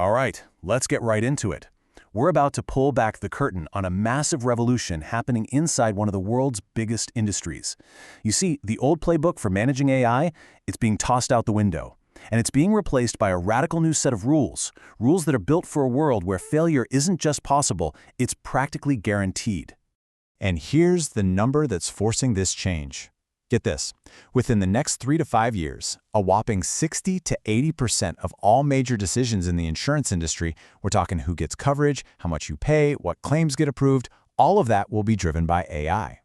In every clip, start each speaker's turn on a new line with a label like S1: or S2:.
S1: All right, let's get right into it. We're about to pull back the curtain on a massive revolution happening inside one of the world's biggest industries. You see, the old playbook for managing AI, it's being tossed out the window. And it's being replaced by a radical new set of rules that are built for a world where failure isn't just possible, it's practically guaranteed.
S2: And here's the number that's forcing this change. Get this, within the next 3 to 5 years, a whopping 60 to 80% of all major decisions in the insurance industry, we're talking who gets coverage, how much you pay, what claims get approved, all of that will be driven by AI.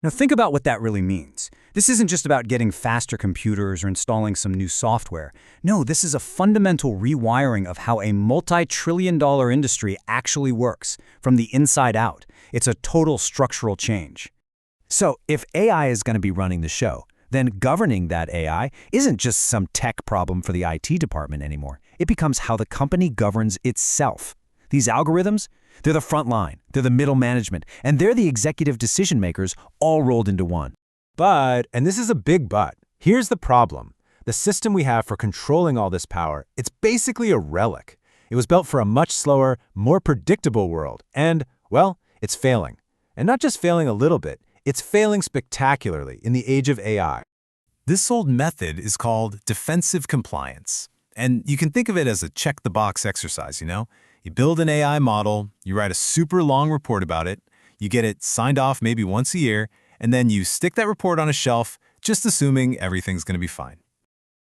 S3: Now think about what that really means. This isn't just about getting faster computers or installing some new software. No, this is a fundamental rewiring of how a multi-trillion-dollar industry actually works, from the inside out. It's a total structural change. So if AI is going to be running the show, then governing that AI isn't just some tech problem for the IT department anymore. It becomes how the company governs itself. These algorithms, they're the front line, they're the middle management, and they're the executive decision makers all rolled into one.
S2: But, and this is a big but, here's the problem. The system we have for controlling all this power, it's basically a relic. It was built for a much slower, more predictable world, and, well, it's failing. And not just failing a little bit, it's failing spectacularly in the age of AI.
S1: This old method is called defensive compliance. And you can think of it as a check-the-box exercise, You build an AI model, you write a super long report about it, you get it signed off maybe once a year, and then you stick that report on a shelf, just assuming everything's going to be fine.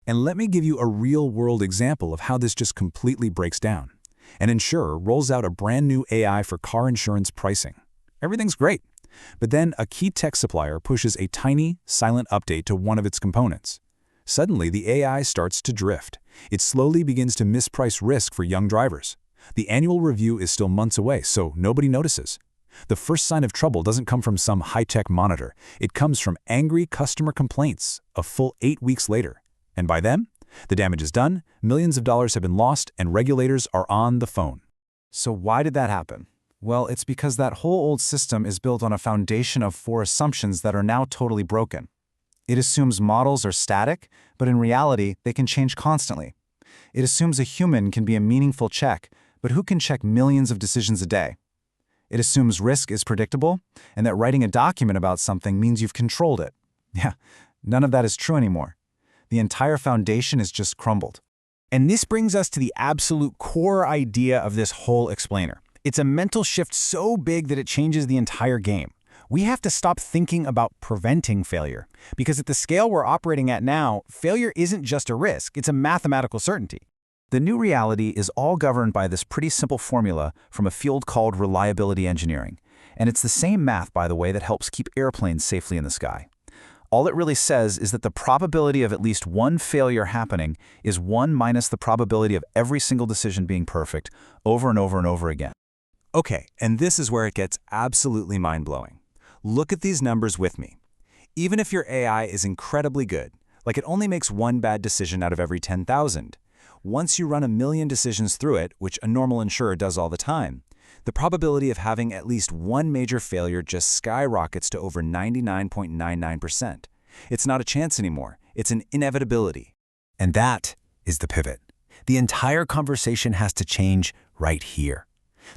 S4: And let me give you a real-world example of how this just completely breaks down. An insurer rolls out a brand new AI for car insurance pricing. Everything's great. But then a key tech supplier pushes a tiny, silent update to one of its components. Suddenly, the AI starts to drift. It slowly begins to misprice risk for young drivers. The annual review is still months away, so nobody notices. The first sign of trouble doesn't come from some high-tech monitor. It comes from angry customer complaints a full 8 weeks later. And by then, the damage is done, millions of dollars have been lost, and regulators are on the phone.
S5: So why did that happen? Well, it's because that whole old system is built on a foundation of 4 assumptions that are now totally broken. It assumes models are static, but in reality, they can change constantly. It assumes a human can be a meaningful check, but who can check millions of decisions a day? It assumes risk is predictable, and that writing a document about something means you've controlled it. Yeah, none of that is true anymore. The entire foundation is just crumbled.
S3: And this brings us to the absolute core idea of this whole explainer. It's a mental shift so big that it changes the entire game. We have to stop thinking about preventing failure, because at the scale we're operating at now, failure isn't just a risk, it's a mathematical certainty.
S5: The new reality is all governed by this pretty simple formula from a field called reliability engineering. And it's the same math, by the way, that helps keep airplanes safely in the sky. All it really says is that the probability of at least one failure happening is 1 minus the probability of every single decision being perfect over and over and over again.
S4: Okay, and this is where it gets absolutely mind-blowing. Look at these numbers with me. Even if your AI is incredibly good, like it only makes one bad decision out of every 10,000, once you run 1 million decisions through it, which a normal insurer does all the time, the probability of having at least one major failure just skyrockets to over 99.99%. It's not a chance anymore, it's an inevitability. And that is the pivot. The entire conversation has to change right here.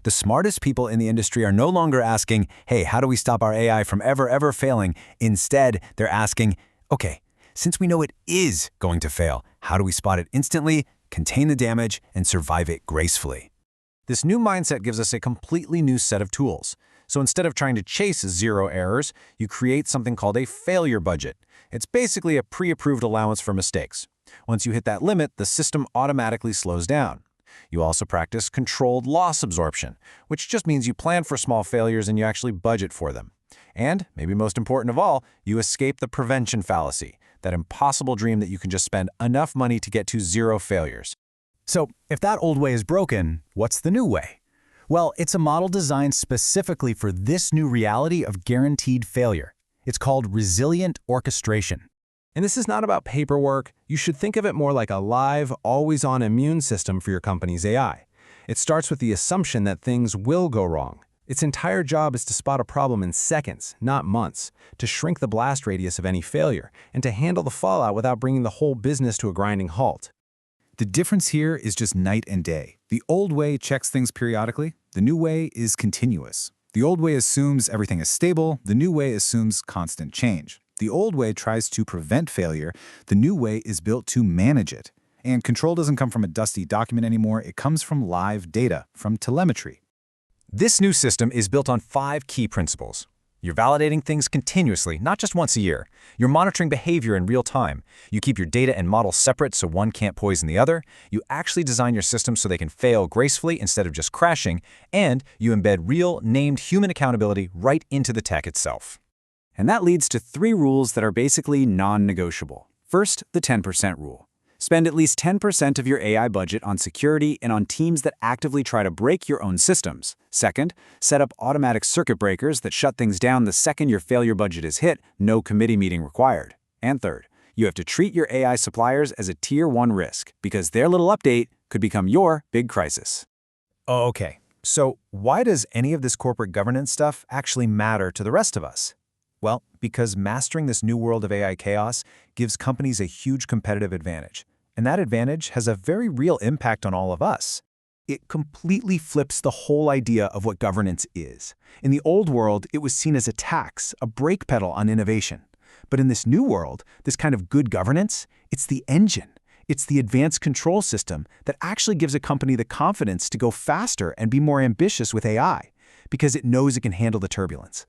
S4: The smartest people in the industry are no longer asking, hey, how do we stop our AI from ever failing? Instead, they're asking, okay, since we know it is going to fail, how do we spot it instantly, contain the damage, and survive it gracefully?
S5: This new mindset gives us a completely new set of tools. So instead of trying to chase 0 errors, you create something called a failure budget. It's basically a pre-approved allowance for mistakes. Once you hit that limit, the system automatically slows down. You also practice controlled loss absorption, which just means you plan for small failures and you actually budget for them. And, maybe most important of all, you escape the prevention fallacy, that impossible dream that you can just spend enough money to get to 0 failures.
S3: So, if that old way is broken, what's the new way? Well, it's a model designed specifically for this new reality of guaranteed failure. It's called Resilient Orchestration.
S2: And this is not about paperwork. You should think of it more like a live, always-on immune system for your company's AI. It starts with the assumption that things will go wrong. Its entire job is to spot a problem in seconds, not months, to shrink the blast radius of any failure, and to handle the fallout without bringing the whole business to a grinding halt.
S1: The difference here is just night and day. The old way checks things periodically. The new way is continuous. The old way assumes everything is stable. The new way assumes constant change. The old way tries to prevent failure. The new way is built to manage it. And control doesn't come from a dusty document anymore. It comes from live data, from telemetry.
S5: This new system is built on 5 key principles. You're validating things continuously, not just once a year. You're monitoring behavior in real time. You keep your data and models separate so one can't poison the other. You actually design your systems so they can fail gracefully instead of just crashing. And you embed real, named human accountability right into the tech itself.
S3: And that leads to 3 rules that are basically non-negotiable. First, the 10% rule. Spend at least 10% of your AI budget on security and on teams that actively try to break your own systems. Second, set up automatic circuit breakers that shut things down the second your failure budget is hit, no committee meeting required. And third, you have to treat your AI suppliers as a Tier 1 risk, because their little update could become your big crisis.
S5: Oh, okay. So why does any of this corporate governance stuff actually matter to the rest of us? Well, because mastering this new world of AI chaos gives companies a huge competitive advantage. And that advantage has a very real impact on all of us. It completely flips the whole idea of what governance is. In the old world, it was seen as a tax, a brake pedal on innovation. But in this new world, this kind of good governance, it's the engine. It's the advanced control system that actually gives a company the confidence to go faster and be more ambitious with AI, because it knows it can handle the turbulence.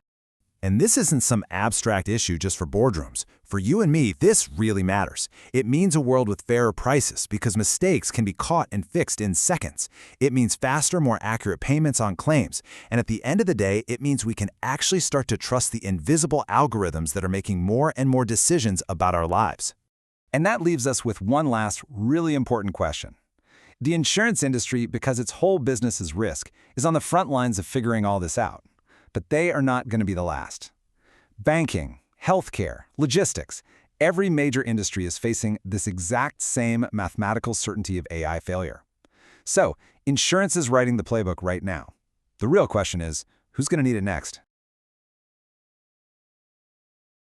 S1: And this isn't some abstract issue just for boardrooms. For you and me, this really matters. It means a world with fairer prices because mistakes can be caught and fixed in seconds. It means faster, more accurate payments on claims. And at the end of the day, it means we can actually start to trust the invisible algorithms that are making more and more decisions about our lives.
S4: And that leaves us with one last really important question. The insurance industry, because its whole business is risk, is on the front lines of figuring all this out. But they are not going to be the last. Banking, healthcare, logistics, every major industry is facing this exact same mathematical certainty of AI failure. So, insurance is writing the playbook right now. The real question is, who's going to need it next?